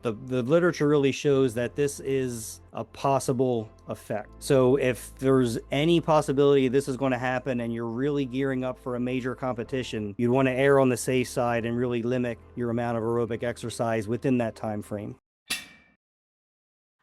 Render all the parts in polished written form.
The literature really shows that this is a possible effect. So if there's any possibility this is going to happen and you're really gearing up for a major competition, you'd want to err on the safe side and really limit your amount of aerobic exercise within that time frame.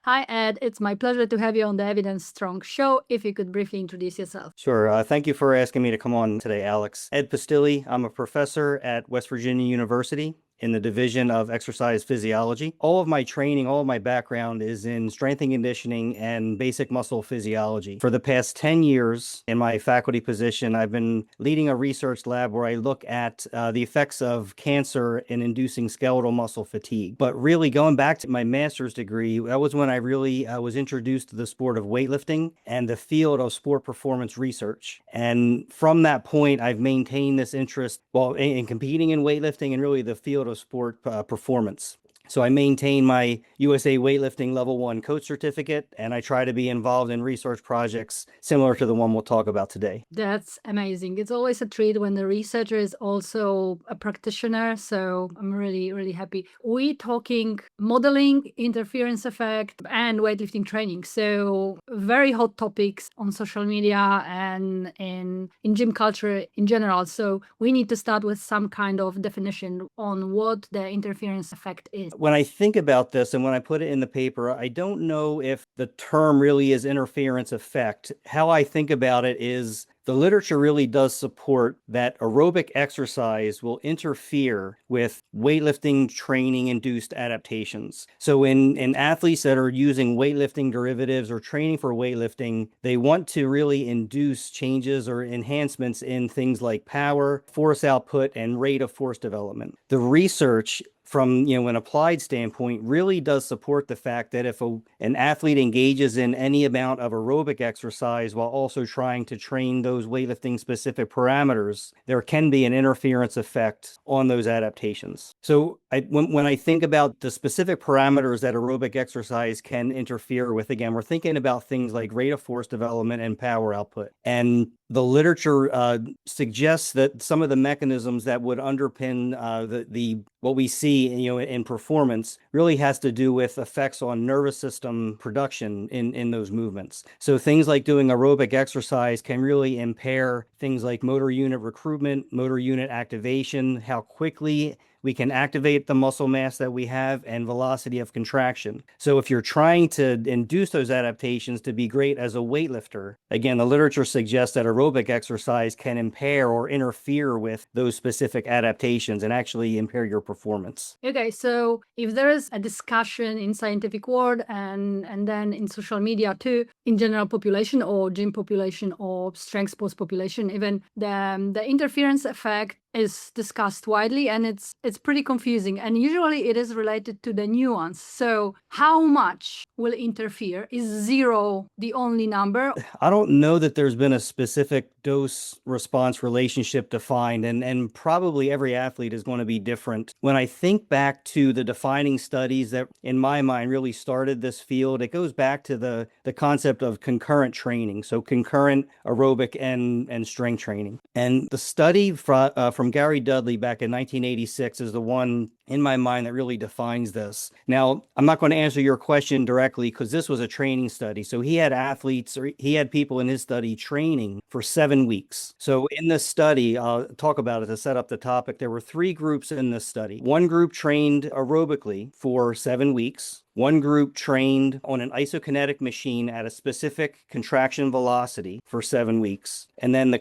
Hi, Ed. It's my pleasure to have you on the Evidence Strong show. If you could briefly introduce yourself. Sure. Thank you for asking me to come on today, Alex. Ed Pistilli. I'm a professor at West Virginia University in the Division of Exercise Physiology. All of my training, all of my background is in strength and conditioning and basic muscle physiology. For the past 10 years in my faculty position, I've been leading a research lab where I look at the effects of cancer in inducing skeletal muscle fatigue. But really going back to my master's degree, that was when I really was introduced to the sport of weightlifting and the field of sport performance research. And from that point, I've maintained this interest in competing in weightlifting and really the field of sport performance. So I maintain my USA Weightlifting Level 1 coach certificate, and I try to be involved in research projects similar to the one we'll talk about today. That's amazing. It's always a treat when the researcher is also a practitioner, so I'm really, really happy. We're talking modeling, interference effect, and weightlifting training. So very hot topics on social media and in gym culture in general. So we need to start with some kind of definition on what the interference effect is. When I think about this and when I put it in the paper, I don't know if the term really is interference effect. How I think about it is the literature really does support that aerobic exercise will interfere with weightlifting training induced adaptations. So in athletes that are using weightlifting derivatives or training for weightlifting, they want to really induce changes or enhancements in things like power, force output, and rate of force development. The research from an applied standpoint really does support the fact that if an athlete engages in any amount of aerobic exercise while also trying to train those weightlifting specific parameters, there can be an interference effect on those adaptations. So when I think about the specific parameters that aerobic exercise can interfere with, again, we're thinking about things like rate of force development and power output. And the literature suggests that some of the mechanisms that would underpin what we see in performance really has to do with effects on nervous system production in those movements. So things like doing aerobic exercise can really impair things like motor unit recruitment, motor unit activation, how quickly we can activate the muscle mass that we have, and velocity of contraction. So if you're trying to induce those adaptations to be great as a weightlifter, again, the literature suggests that aerobic exercise can impair or interfere with those specific adaptations and actually impair your performance. Okay, so if there is a discussion in scientific world and then in social media too, in general population or gym population or strength sports population, even the interference effect is discussed widely, and it's pretty confusing, and usually it is related to the nuance. So how much will interfere? Is 0 the only number? I don't know that there's been a specific dose response relationship defined, and probably every athlete is going to be different. When I think back to the defining studies that in my mind really started this field, it goes back to the concept of concurrent training. So concurrent aerobic and strength training. And the study from Gary Dudley back in 1986 is the one in my mind that really defines this. Now, I'm not going to answer your question directly because this was a training study. So he had athletes, or he had people in his study training for 7 weeks. So in this study, I'll talk about it to set up the topic. There were 3 groups in this study. One group trained aerobically for 7 weeks. One group trained on an isokinetic machine at a specific contraction velocity for 7 weeks. And then the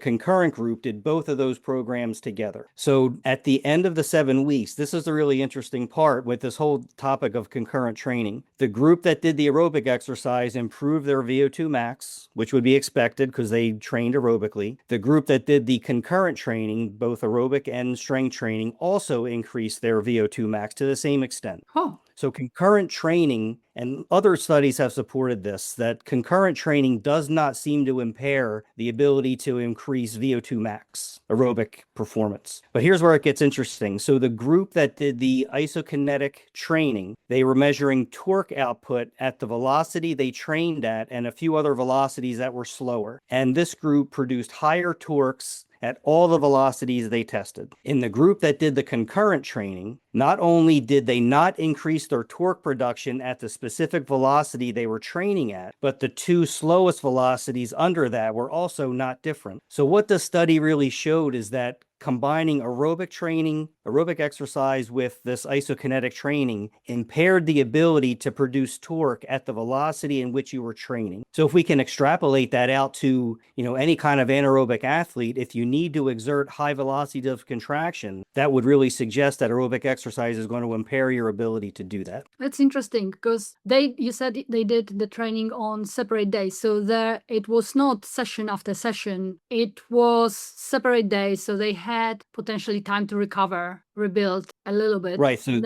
concurrent group did both of those programs together. So at the end of the 7 weeks, this is the really interesting part with this whole topic of concurrent training. The group that did the aerobic exercise improved their VO2 max, which would be expected because they trained aerobically. The group that did the concurrent training, both aerobic and strength training, also increased their VO2 max to the same extent. Oh. So concurrent training, and other studies have supported this, that concurrent training does not seem to impair the ability to increase VO2 max, aerobic performance. But here's where it gets interesting. So the group that did the isokinetic training, they were measuring torque output at the velocity they trained at and a few other velocities that were slower. And this group produced higher torques at all the velocities they tested. In the group that did the concurrent training, not only did they not increase their torque production at the specific velocity they were training at, but the two slowest velocities under that were also not different. So what the study really showed is that combining aerobic exercise with this isokinetic training impaired the ability to produce torque at the velocity in which you were training. So if we can extrapolate that out to, any kind of anaerobic athlete, if you need to exert high velocity of contraction, that would really suggest that aerobic exercise is going to impair your ability to do that. That's interesting because you said they did the training on separate days. So it was not session after session. It was separate days. So they had potentially time to recover, rebuild a little bit. Right. So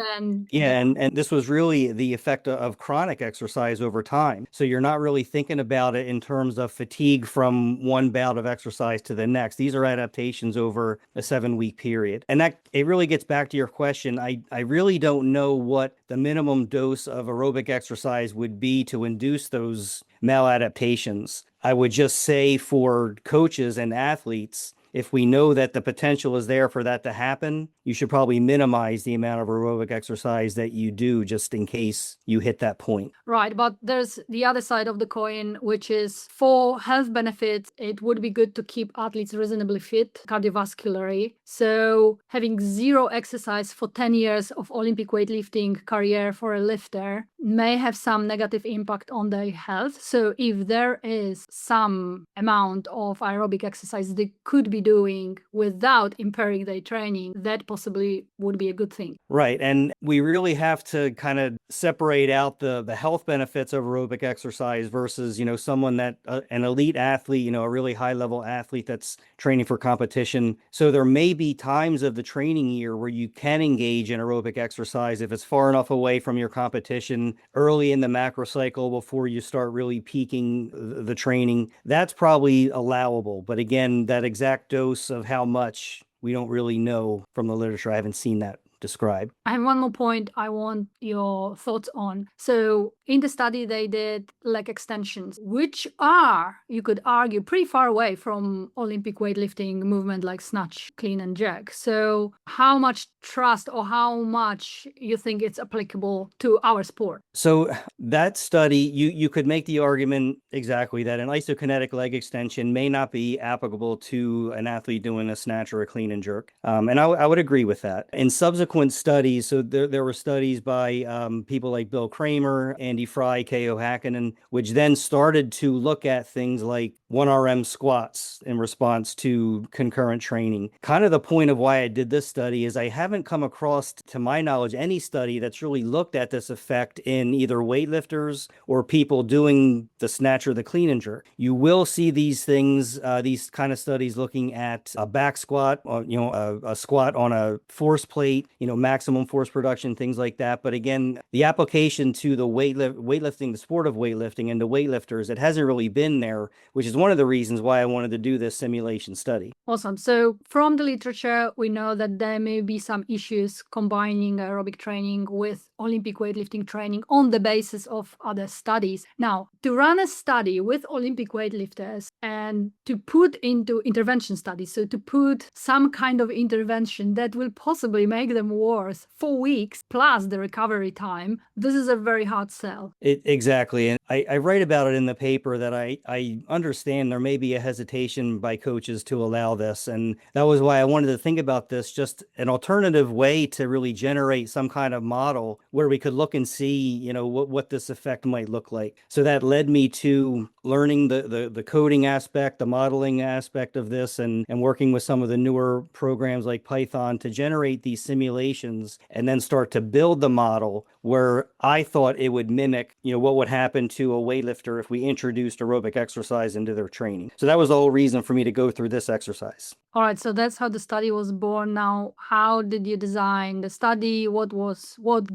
and this was really the effect of chronic exercise over time. So you're not really thinking about it in terms of fatigue from one bout of exercise to the next. These are adaptations over a 7-week period. And that it really gets back to your question. I really don't know what the minimum dose of aerobic exercise would be to induce those maladaptations. I would just say for coaches and athletes, if we know that the potential is there for that to happen, you should probably minimize the amount of aerobic exercise that you do just in case you hit that point. Right. But there's the other side of the coin, which is for health benefits, it would be good to keep athletes reasonably fit cardiovascularly. So having zero exercise for 10 years of Olympic weightlifting career for a lifter may have some negative impact on their health. So if there is some amount of aerobic exercise they could be doing without impairing their training, that possibly would be a good thing. Right. And we really have to kind of separate out the health benefits of aerobic exercise versus, someone that an elite athlete, a really high level athlete that's training for competition. So there may be times of the training year where you can engage in aerobic exercise if it's far enough away from your competition early in the macro cycle before you start really peaking the training. That's probably allowable. But again, that exact dose of how much, we don't really know from the literature. I haven't seen that described. I have one more point I want your thoughts on. So in the study, they did leg extensions, which are, you could argue, pretty far away from Olympic weightlifting movement like snatch, clean and jerk. So how much trust or how much you think it's applicable to our sport? So that study, you could make the argument exactly that an isokinetic leg extension may not be applicable to an athlete doing a snatch or a clean and jerk. And I would agree with that. In subsequent studies, so there were studies by people like Bill Kramer, Andy Fry, K.O. Hakkinen, which then started to look at things like 1RM squats in response to concurrent training. Kind of the point of why I did this study is I haven't come across, to my knowledge, any study that's really looked at this effect in either weightlifters or people doing the snatch or the clean and jerk. You will see these things, these kind of studies looking at a back squat, a squat on a force plate, maximum force production, things like that. But again, the application to the weightlifting, the sport of weightlifting and the weightlifters, it hasn't really been there, which is one of the reasons why I wanted to do this simulation study. Awesome. So from the literature, we know that there may be some issues combining aerobic training with Olympic weightlifting training on the basis of other studies. Now, to run a study with Olympic weightlifters and to put into intervention studies, so to put some kind of intervention that will possibly make them worth 4 weeks plus the recovery time, this is a very hard sell. Exactly. And I write about it in the paper that I understand there may be a hesitation by coaches to allow this. And that was why I wanted to think about this, just an alternative way to really generate some kind of model where we could look and see, what this effect might look like. So that led me to learning the coding aspect, the modeling aspect of this, and working with some of the newer programs like Python to generate these simulations and then start to build the model where I thought it would mimic, what would happen to a weightlifter if we introduced aerobic exercise into their training. So that was the whole reason for me to go through this exercise. All right, so that's how the study was born. Now, how did you design the study? What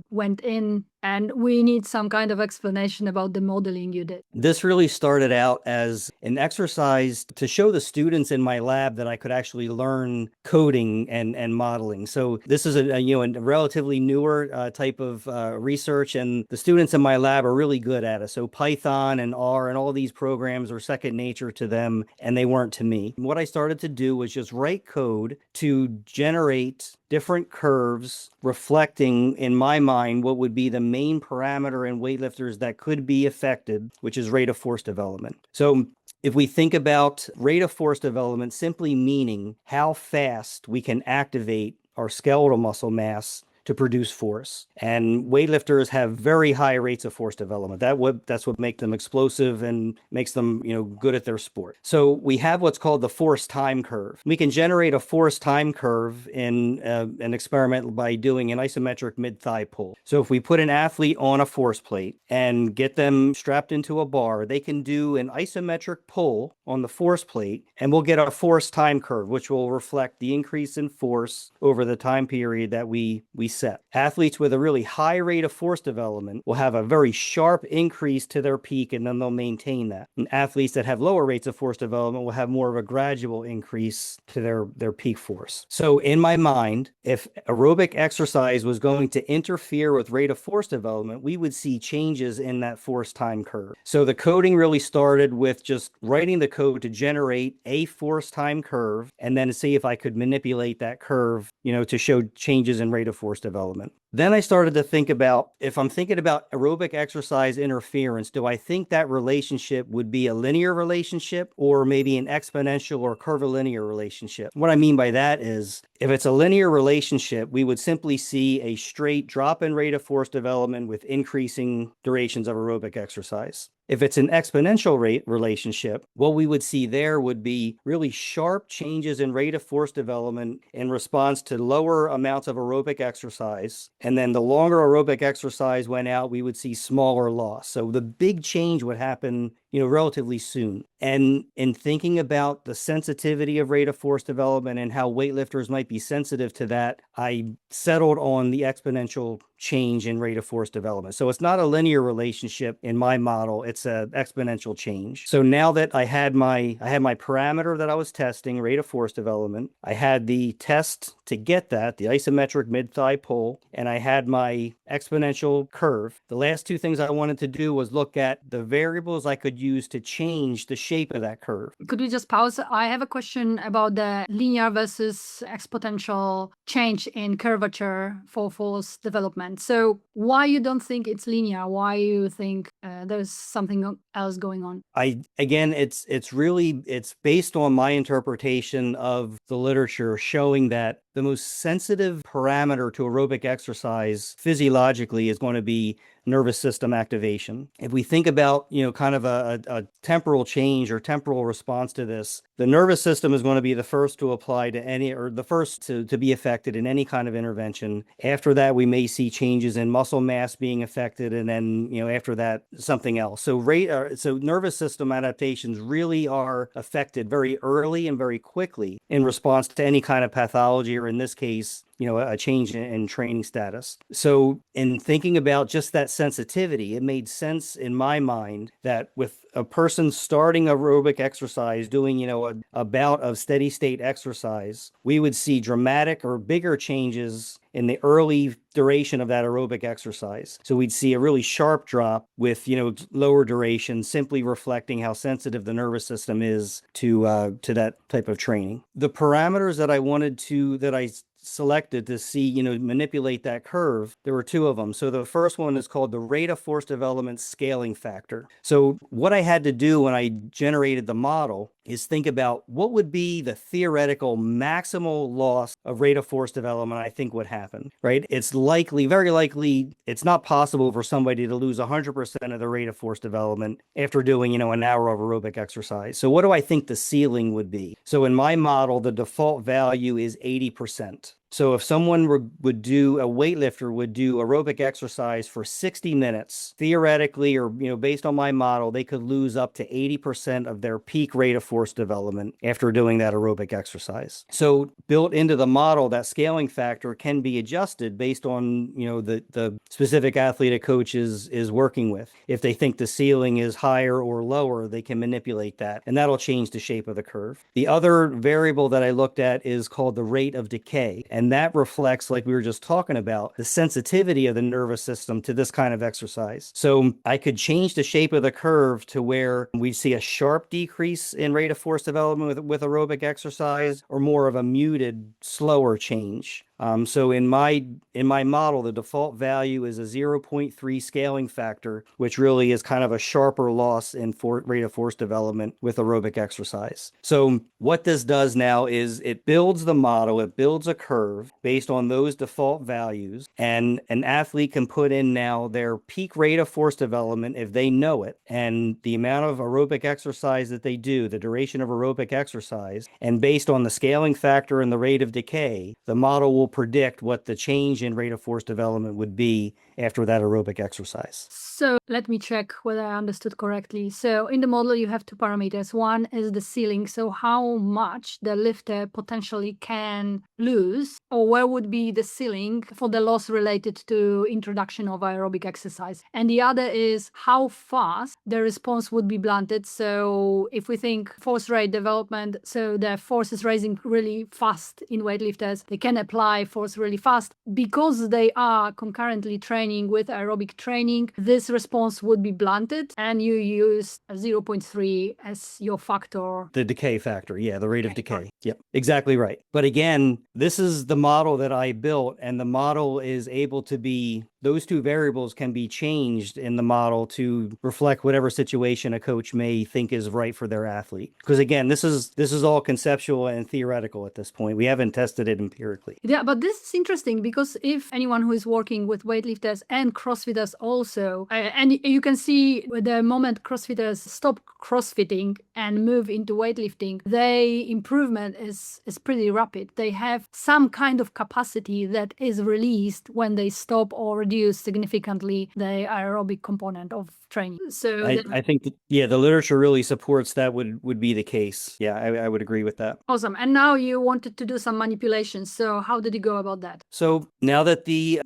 went in? And we need some kind of explanation about the modeling you did. This really started started out as an exercise to show the students in my lab that I could actually learn coding and modeling. So this is a relatively newer type of research, and the students in my lab are really good at it. So Python and R and all these programs are second nature to them, and they weren't to me. What I started to do was just write code to generate different curves reflecting, in my mind, what would be the main parameter in weightlifters that could be affected, which is rate of force development. So if we think about rate of force development simply meaning how fast we can activate our skeletal muscle mass to produce force. And weightlifters have very high rates of force development. That's what makes them explosive and makes them, good at their sport. So we have what's called the force time curve. We can generate a force time curve in an experiment by doing an isometric mid-thigh pull. So if we put an athlete on a force plate and get them strapped into a bar, they can do an isometric pull on the force plate, and we'll get a force time curve, which will reflect the increase in force over the time period that we set. Athletes with a really high rate of force development will have a very sharp increase to their peak, and then they'll maintain that. And athletes that have lower rates of force development will have more of a gradual increase to their peak force. So in my mind, if aerobic exercise was going to interfere with rate of force development, we would see changes in that force time curve. So the coding really started with just writing the code to generate a force time curve, and then see if I could manipulate that curve, to show changes in rate of force development. Then I started to think about, if I'm thinking about aerobic exercise interference, do I think that relationship would be a linear relationship or maybe an exponential or curvilinear relationship? What I mean by that is, if it's a linear relationship, we would simply see a straight drop in rate of force development with increasing durations of aerobic exercise. If it's an exponential rate relationship, what we would see there would be really sharp changes in rate of force development in response to lower amounts of aerobic exercise. And then the longer aerobic exercise went out, we would see smaller loss. So the big change would happen, relatively soon. And in thinking about the sensitivity of rate of force development and how weightlifters might be sensitive to that, I settled on the exponential change in rate of force development. So it's not a linear relationship in my model, it's an exponential change. So now that I had my parameter that I was testing, rate of force development, I had the test to get that, the isometric mid-thigh pull, and I had my exponential curve. The last two things I wanted to do was look at the variables I could use to change the shape of that curve. Could we just pause? I have a question about the linear versus exponential change in curvature for force development. So why you don't think it's linear? Why you think there's something else going on? It's based on my interpretation of the literature showing that the most sensitive parameter to aerobic exercise physiologically is going to be nervous system activation. If we think about, kind of a temporal change or temporal response to this, the nervous system is going to be the first to apply to the first to be affected in any kind of intervention. After that, we may see changes in muscle mass being affected, and then, after that, something else. So nervous system adaptations really are affected very early and very quickly in response to any kind of pathology, or in this case, a change in training status. So in thinking about just that sensitivity, it made sense in my mind that with a person starting aerobic exercise, doing, a bout of steady state exercise, we would see dramatic or bigger changes in the early duration of that aerobic exercise. So we'd see a really sharp drop with, lower duration, simply reflecting how sensitive the nervous system is to that type of training. The parameters that I selected to see, manipulate that curve, there were two of them. So the first one is called the rate of force development scaling factor. So what I had to do when I generated the model is think about what would be the theoretical maximal loss of rate of force development I think would happen, right? It's very likely, it's not possible for somebody to lose 100% of the rate of force development after doing, an hour of aerobic exercise. So what do I think the ceiling would be? So in my model, the default value is 80%. So if someone would do, a weightlifter would do aerobic exercise for 60 minutes, theoretically, or based on my model, they could lose up to 80% of their peak rate of force development after doing that aerobic exercise. So built into the model, that scaling factor can be adjusted based on the specific athlete a coach is working with. If they think the ceiling is higher or lower, they can manipulate that, and that'll change the shape of the curve. The other variable that I looked at is called the rate of decay, and that reflects, like we were just talking about, the sensitivity of the nervous system to this kind of exercise. So I could change the shape of the curve to where we see a sharp decrease in rate of force development with aerobic exercise, or more of a muted, slower change. So in my model, the default value is a 0.3 scaling factor, which really is kind of a sharper loss in rate of force development with aerobic exercise. So what this does now is it builds the model, it builds a curve based on those default values, and an athlete can put in now their peak rate of force development if they know it, and the amount of aerobic exercise that they do, the duration of aerobic exercise, and based on the scaling factor and the rate of decay, the model will predict what the change in rate of force development would be after that aerobic exercise. So let me check whether I understood correctly. So in the model, you have two parameters. One is the ceiling, so how much the lifter potentially can lose, or where would be the ceiling for the loss related to introduction of aerobic exercise. And the other is how fast the response would be blunted. So if we think force rate development, so the force is rising really fast in weightlifters, they can apply force really fast. Because they are concurrently training with aerobic training, this response would be blunted, and you use a 0.3 as your factor. The decay factor, yeah, the rate of decay. Yep, exactly right. But again, this is the model that I built, and the model is able to be, those two variables can be changed in the model to reflect whatever situation a coach may think is right for their athlete. Because again, this is all conceptual and theoretical at this point. We haven't tested it empirically. Yeah, but this is interesting because if anyone who is working with weightlifters and CrossFitters also, and you can see the moment CrossFitters stop CrossFitting and move into weightlifting, their improvement is pretty rapid. They have some kind of capacity that is released when they stop or reduce significantly the aerobic component of training. So I think the literature really supports that would be the case. Yeah, I would agree with that. Awesome. And now you wanted to do some manipulations. So how did you go about that? So now that the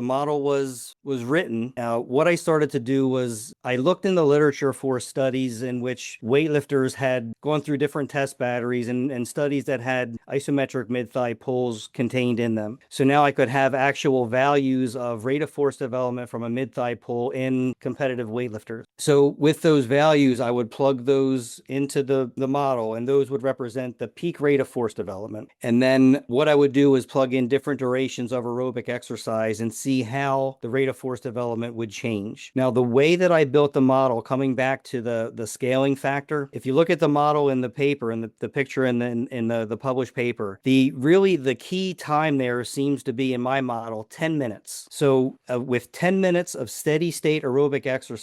model was written, what I started to do was I looked in the literature for studies in which weightlifters had gone through different test batteries and studies that had isometric mid-thigh pulls contained in them. So now I could have actual values of rate of force development from a mid-thigh pull in competitive weightlifters. So with those values, I would plug those into the model, and those would represent the peak rate of force development. And then what I would do is plug in different durations of aerobic exercise and see how the rate of force development would change. Now, the way that I built the model, coming back to the scaling factor, if you look at the model in the paper and the picture in the published paper, the key time there seems to be in my model 10 minutes. So with 10 minutes of steady state aerobic exercise,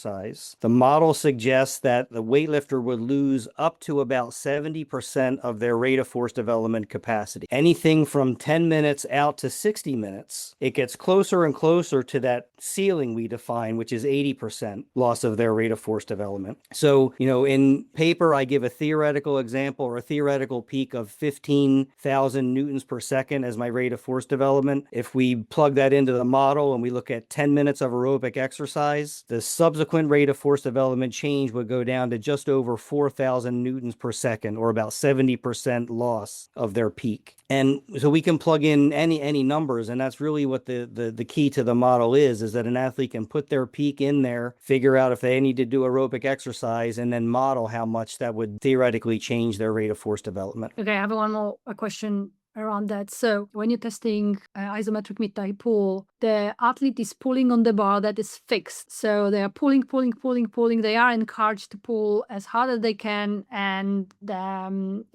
the model suggests that the weightlifter would lose up to about 70% of their rate of force development capacity. Anything from 10 minutes out to 60 minutes, it gets closer and closer to that ceiling we define, which is 80% loss of their rate of force development. So, in paper, I give a theoretical example or a theoretical peak of 15,000 newtons per second as my rate of force development. If we plug that into the model and we look at 10 minutes of aerobic exercise, the subsequent rate of force development change would go down to just over 4,000 newtons per second, or about 70% loss of their peak. And so we can plug in any numbers, and that's really what the key to the model is that an athlete can put their peak in there, figure out if they need to do aerobic exercise, and then model how much that would theoretically change their rate of force development. Okay, I have one more question around that. So when you're testing isometric mid-thigh pull, the athlete is pulling on the bar that is fixed. So they are pulling. They are encouraged to pull as hard as they can, and the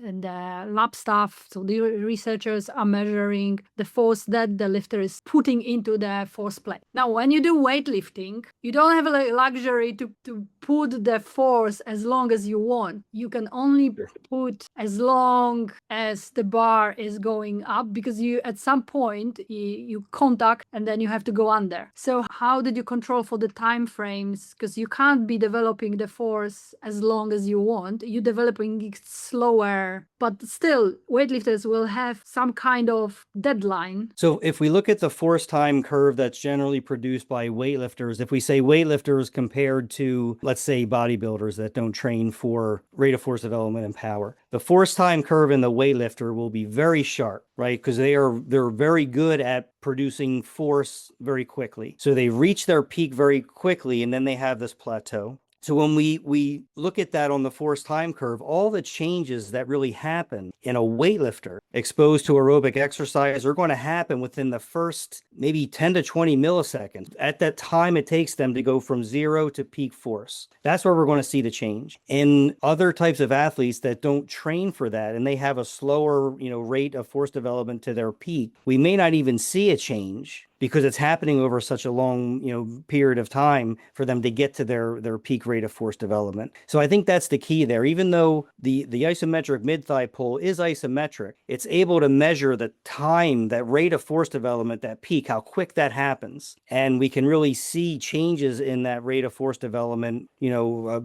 lab staff, so the researchers, are measuring the force that the lifter is putting into the force plate. Now, when you do weightlifting, you don't have a luxury to put the force as long as you want. You can only put as long as the bar is going going up because you at some point you contact and then you have to go under. So how did you control for the time frames? Because you can't be developing the force as long as you want. You're developing it slower, but still weightlifters will have some kind of deadline. So if we look at the force time curve that's generally produced by weightlifters, if we say weightlifters compared to, let's say, bodybuilders that don't train for rate of force development and power, the force time curve in the weightlifter will be very sharp, right? Because they're very good at producing force very quickly. So they reach their peak very quickly, and then they have this plateau. So when we look at that on the force time curve, all the changes that really happen in a weightlifter exposed to aerobic exercise are going to happen within the first maybe 10 to 20 milliseconds. At that time it takes them to go from 0 to peak force. That's where we're going to see the change. In other types of athletes that don't train for that and they have a slower, rate of force development to their peak, we may not even see a change because it's happening over such a long, period of time for them to get to their peak rate of force development. So I think that's the key there. Even though the isometric mid-thigh pull is isometric, it's able to measure the time, that rate of force development, that peak, how quick that happens. And we can really see changes in that rate of force development,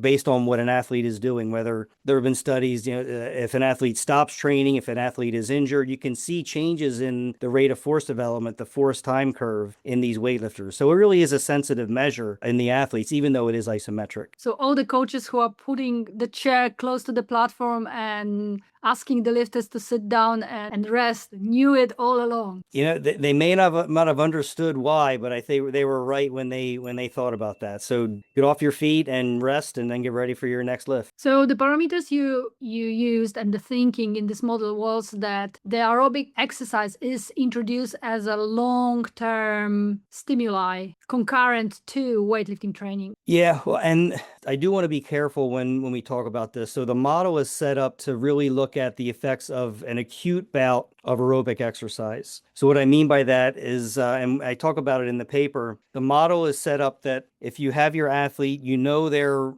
based on what an athlete is doing, whether there have been studies, if an athlete stops training, if an athlete is injured, you can see changes in the rate of force development, the force time curve in these weightlifters. So it really is a sensitive measure in the athletes, even though it is isometric. So all the coaches who are putting the chair close to the platform and asking the lifters to sit down and rest knew it all along. They may not have understood why, but I think they were right when they thought about that. So get off your feet and rest, and then get ready for your next lift. So the parameters you used and the thinking in this model was that the aerobic exercise is introduced as a long-term stimuli concurrent to weightlifting training. Yeah, well, and I do want to be careful when we talk about this. So the model is set up to really look at the effects of an acute bout of aerobic exercise. So what I mean by that is, and I talk about it in the paper, the model is set up that if you have your athlete, their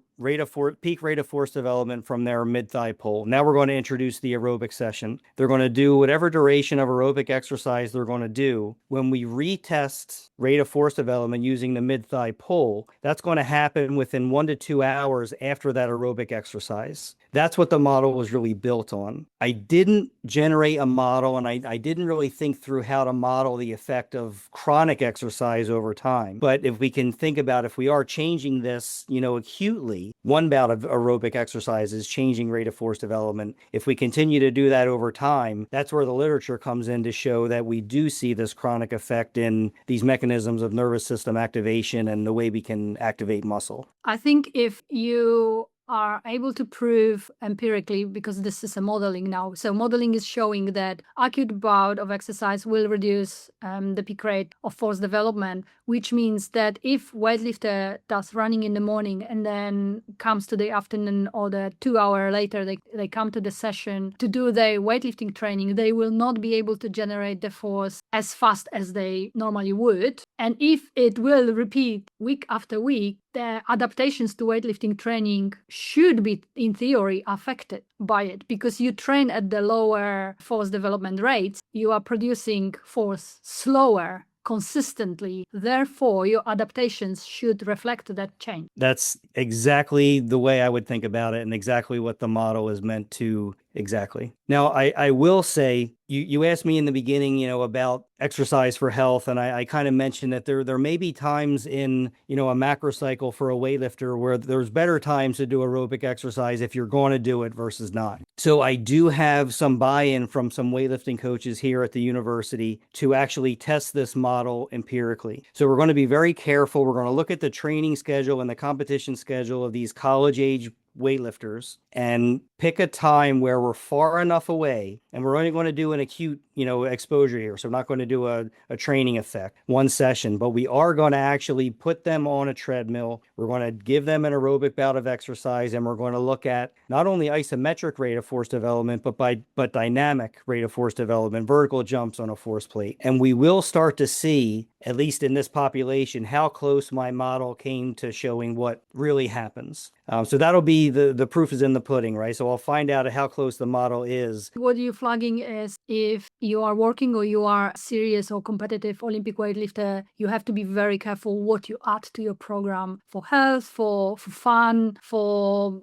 peak rate of force development from their mid-thigh pull. Now we're going to introduce the aerobic session. They're going to do whatever duration of aerobic exercise they're going to do. When we retest rate of force development using the mid-thigh pull, that's going to happen within 1 to 2 hours after that aerobic exercise. That's what the model was really built on. I didn't generate a model, and I didn't really think through how to model the effect of chronic exercise over time. But if we can think about if we are changing this, acutely, one bout of aerobic exercise is changing rate of force development. If we continue to do that over time, that's where the literature comes in to show that we do see this chronic effect in these mechanisms of nervous system activation and the way we can activate muscle. I think if you are able to prove empirically, because this is a modeling now. So modeling is showing that acute bout of exercise will reduce the peak rate of force development, which means that if weightlifter does running in the morning and then comes to the afternoon or the 2 hour later, they come to the session to do their weightlifting training, they will not be able to generate the force as fast as they normally would. And if it will repeat week after week, the adaptations to weightlifting training should be, in theory, affected by it, because you train at the lower force development rates, you are producing force slower, consistently. Therefore, your adaptations should reflect that change. That's exactly the way I would think about it, and exactly what the model is meant to exactly. Now, I will say, you asked me in the beginning, about exercise for health, and I kind of mentioned that there may be times in, a macro cycle for a weightlifter where there's better times to do aerobic exercise if you're going to do it versus not. So I do have some buy-in from some weightlifting coaches here at the university to actually test this model empirically. So we're going to be very careful. We're going to look at the training schedule and the competition schedule of these college-age weightlifters and pick a time where we're far enough away, and we're only going to do an acute, exposure here. So I'm not going to do a training effect, one session, but we are going to actually put them on a treadmill. We're going to give them an aerobic bout of exercise, and we're going to look at not only isometric rate of force development, but dynamic rate of force development, vertical jumps on a force plate. And we will start to see at least in this population, how close my model came to showing what really happens. So that'll be the proof is in the pudding, right? So I'll find out how close the model is. What you're flagging is if you are working or you are serious or competitive Olympic weightlifter, you have to be very careful what you add to your program for health, for fun, for,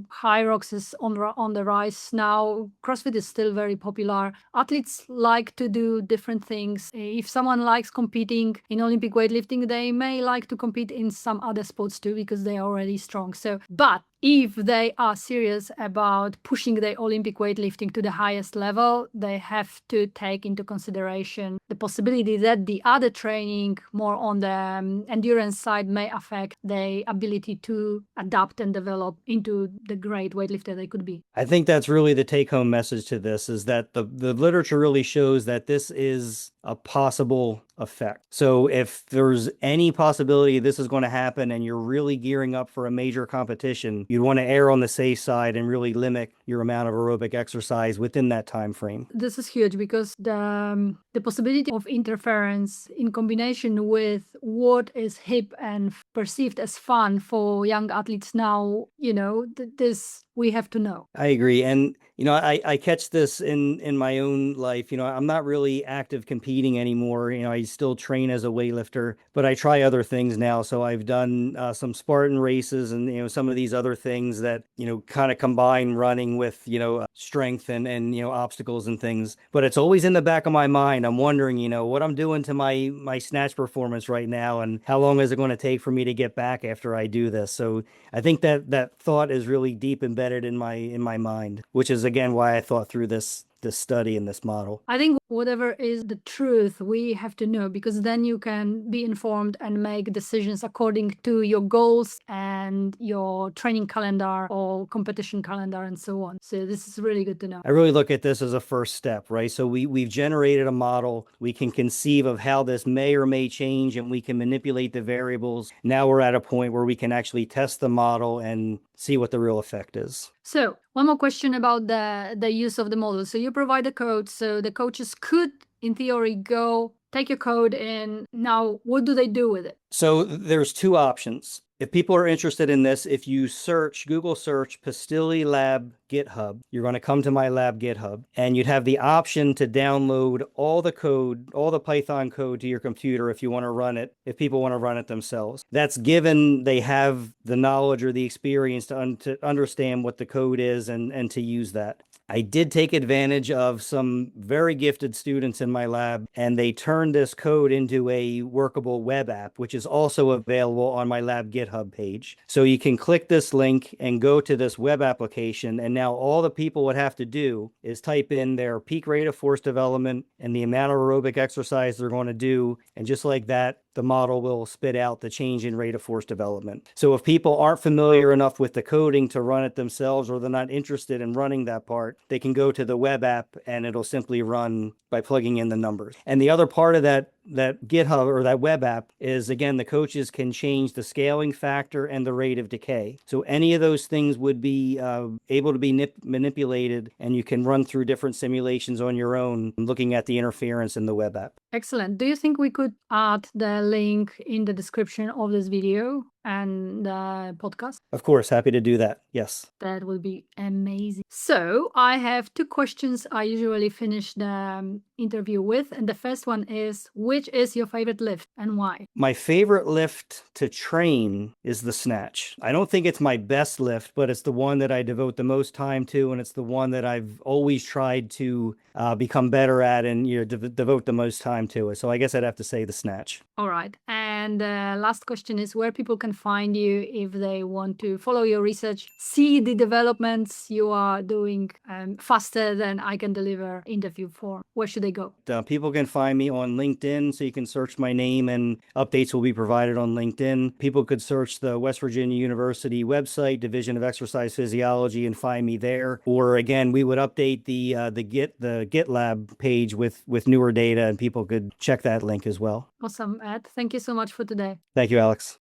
high rocks is on the rise now. CrossFit is still very popular. Athletes like to do different things. If someone likes competing in Olympic weightlifting, they may like to compete in some other sports too because they are already strong. But if they are serious about pushing the Olympic weightlifting to the highest level, they have to take into consideration the possibility that the other training more on the endurance side may affect their ability to adapt and develop into the great weightlifter they could be. I think that's really the take-home message to this, is that the literature really shows that this is a possible effect. So if there's any possibility this is going to happen and you're really gearing up for a major competition, you'd want to err on the safe side and really limit your amount of aerobic exercise within that time frame. This is huge because the possibility of interference in combination with what is hip and perceived as fun for young athletes now, this we have to know. I agree. And, I catch this in my own life. I'm not really active competing anymore. I still train as a weightlifter, but I try other things now. So I've done some Spartan races and, some of these other things that, kind of combine running with, strength and obstacles and things. But it's always in the back of my mind. I'm wondering, what I'm doing to my snatch performance right now and how long is it going to take for me to get back after I do this. So I think that thought is really deep embedded in my mind, which is again why I thought through this study and this model. I think whatever is the truth, we have to know, because then you can be informed and make decisions according to your goals and your training calendar or competition calendar and so on. So this is really good to know. I really look at this as a first step, right? So we've generated a model. We can conceive of how this may or may change and we can manipulate the variables. Now we're at a point where we can actually test the model and see what the real effect is. So one more question about the use of the model. So you provide a code, so the coaches could, in theory, go take your code and now what do they do with it? So there's two options. If people are interested in this, if you Google search Pistilli Lab GitHub, you're going to come to my lab GitHub, and you'd have the option to download all the code, all the Python code to your computer if you want to run it, if people want to run it themselves. That's given they have the knowledge or the experience to understand what the code is and to use that. I did take advantage of some very gifted students in my lab, and they turned this code into a workable web app, which is also available on my lab GitHub page. So you can click this link and go to this web application, and now all the people would have to do is type in their peak rate of force development and the amount of aerobic exercise they're going to do, and just like that, the model will spit out the change in rate of force development. So if people aren't familiar enough with the coding to run it themselves, or they're not interested in running that part, they can go to the web app and it'll simply run by plugging in the numbers. And the other part of that GitHub or that web app is, again, the coaches can change the scaling factor and the rate of decay. So any of those things would be able to be manipulated, and you can run through different simulations on your own, looking at the interference in the web app. Excellent. Do you think we could add the link in the description of this video and the podcast? Of course, happy to do that. Yes. That would be amazing. So I have two questions I usually finish the interview with. And the first one is, which is your favorite lift and why? My favorite lift to train is the snatch. I don't think it's my best lift, but it's the one that I devote the most time to. And it's the one that I've always tried to become better at and devote the most time to it. So I guess I'd have to say the snatch. All right. And the last question is where people can find you if they want to follow your research, see the developments you are doing faster than I can deliver interview form. Where should they go? People can find me on LinkedIn, so you can search my name and updates will be provided on LinkedIn. People could search the West Virginia University website, Division of Exercise Physiology, and find me there. Or again, we would update the GitLab page with newer data, and people could check that link as well. Awesome, Ed. Thank you so much for today. Thank you, Alex.